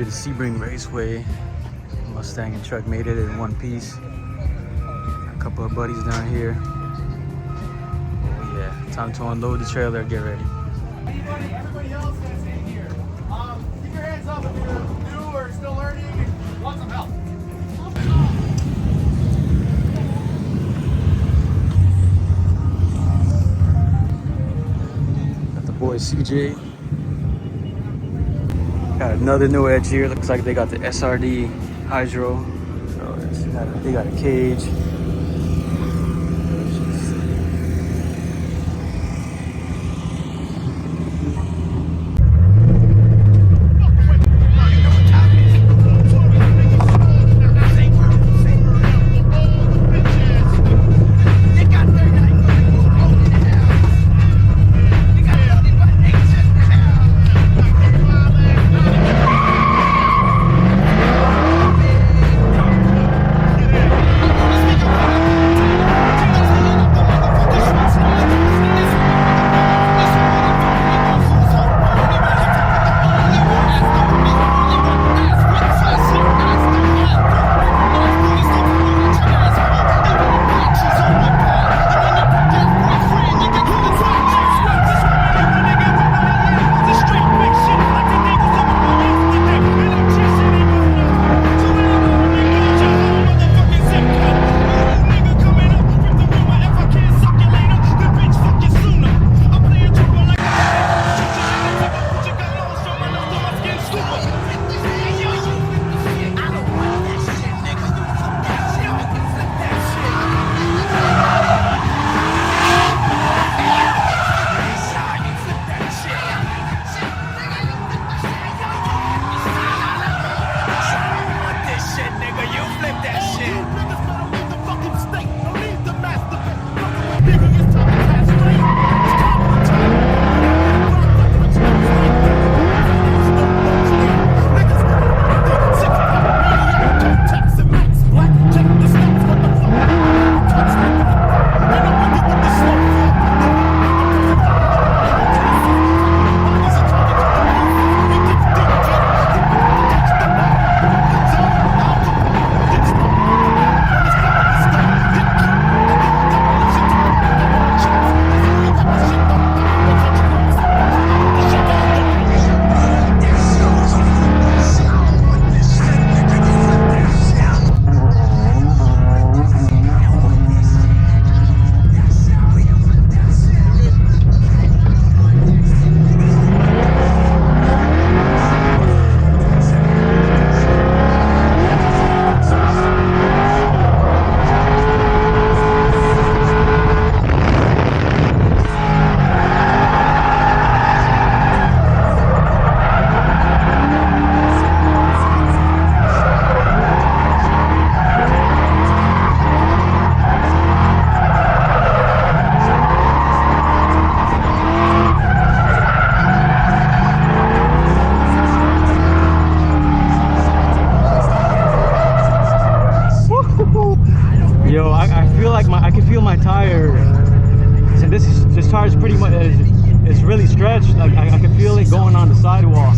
to the Sebring Raceway. Mustang and truck made it in one piece. A couple of buddies down here. Oh yeah, time to unload the trailer. Get ready. Everybody else that's in here, keep your hands up if you're new or still learning and want some help. Got the boy CJ. Got another new edge here. Looks like they got the SRD Hydro. So they got a cage. Yo, I feel like I can feel my tire. So this tire is pretty much it's really stretched. Like I can feel it going on the sidewalk.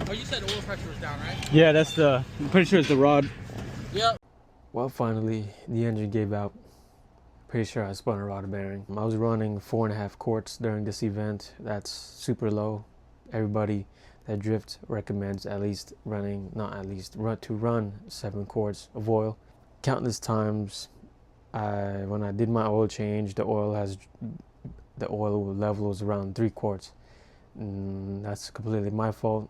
Oh, you said oil pressure was down, right? Yeah, that's I'm pretty sure it's the rod. Yep. Well, finally, the engine gave out. Pretty sure I spun a rod bearing. I was running 4.5 quarts during this event. That's super low. Everybody that drifts recommends at least run to run 7 quarts of oil. Countless times, when I did my oil change, the oil level was around 3 quarts. That's completely my fault.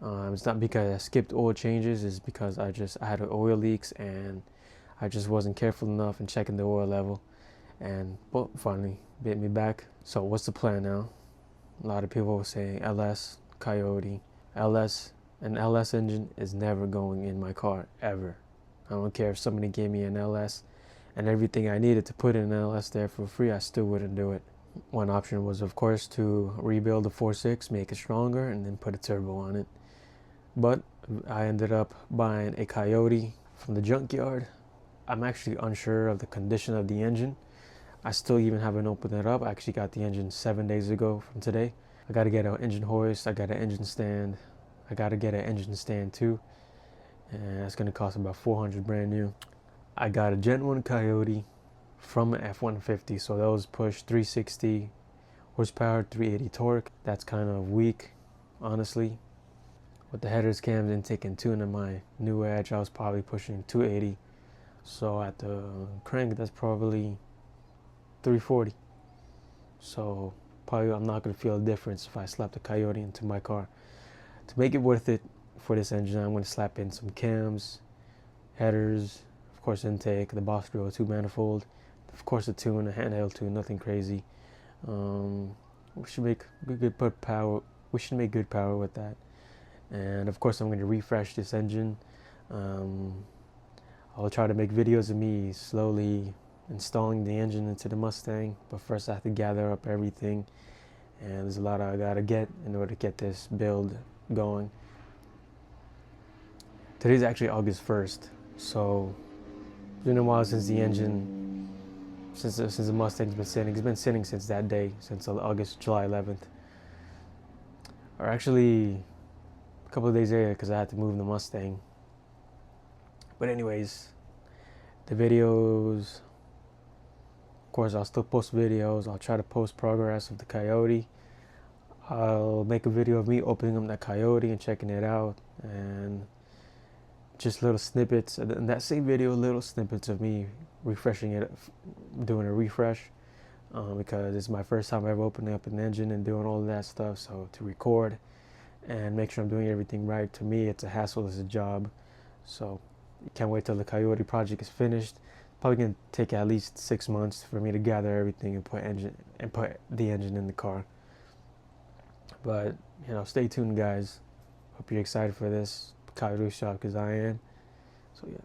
It's not because I skipped oil changes. It's because I had oil leaks and I just wasn't careful enough in checking the oil level. And well, finally bit me back. So what's the plan now? A lot of people were saying LS, Coyote. An LS engine is never going in my car, ever. I don't care if somebody gave me an LS and everything I needed to put in an LS there for free, I still wouldn't do it. One option was, of course, to rebuild the 4.6, make it stronger, and then put a turbo on it. But I ended up buying a Coyote from the junkyard. I'm actually unsure of the condition of the engine. I still even haven't opened it up. I actually got the engine 7 days ago from today. I got to get an engine hoist. I got an engine stand. I got to get an engine stand too. And that's going to cost about $400 brand new. I got a Gen 1 Coyote from an F-150. So those push 360 horsepower, 380 torque. That's kind of weak, honestly. With the headers, cams, intake, and tune in my new Edge, I was probably pushing 280. So at the crank, that's probably 340. So probably I'm not going to feel a difference if I slap the Coyote into my car. To make it worth it for this engine, I'm going to slap in some cams, headers, of course intake, the Boss 302 manifold, of course a tune, a handheld tune, nothing crazy. We should make good power. We should make good power with that. And of course I'm going to refresh this engine. I'll try to make videos of me slowly installing the engine into the Mustang, but first I have to gather up everything, and there's a lot I gotta get in order to get this build going. Today's actually August 1st, so it's been a while since the engine, since the Mustang's been sitting. It's been sitting since that day, since July 11th, or actually a couple of days later because I had to move the Mustang. But anyways, the videos, of course, I'll still post videos. I'll try to post progress of the Coyote. I'll make a video of me opening up that Coyote and checking it out, and just little snippets. In that same video, little snippets of me refreshing it, doing a refresh, because it's my first time ever opening up an engine and doing all of that stuff. So to record and make sure I'm doing everything right, to me, it's a hassle, it's a job. So can't wait till the Coyote project is finished. Probably gonna take at least 6 months for me to gather everything and put the engine in the car. But stay tuned, guys. Hope you're excited for this Coyote shop because I am. So yeah.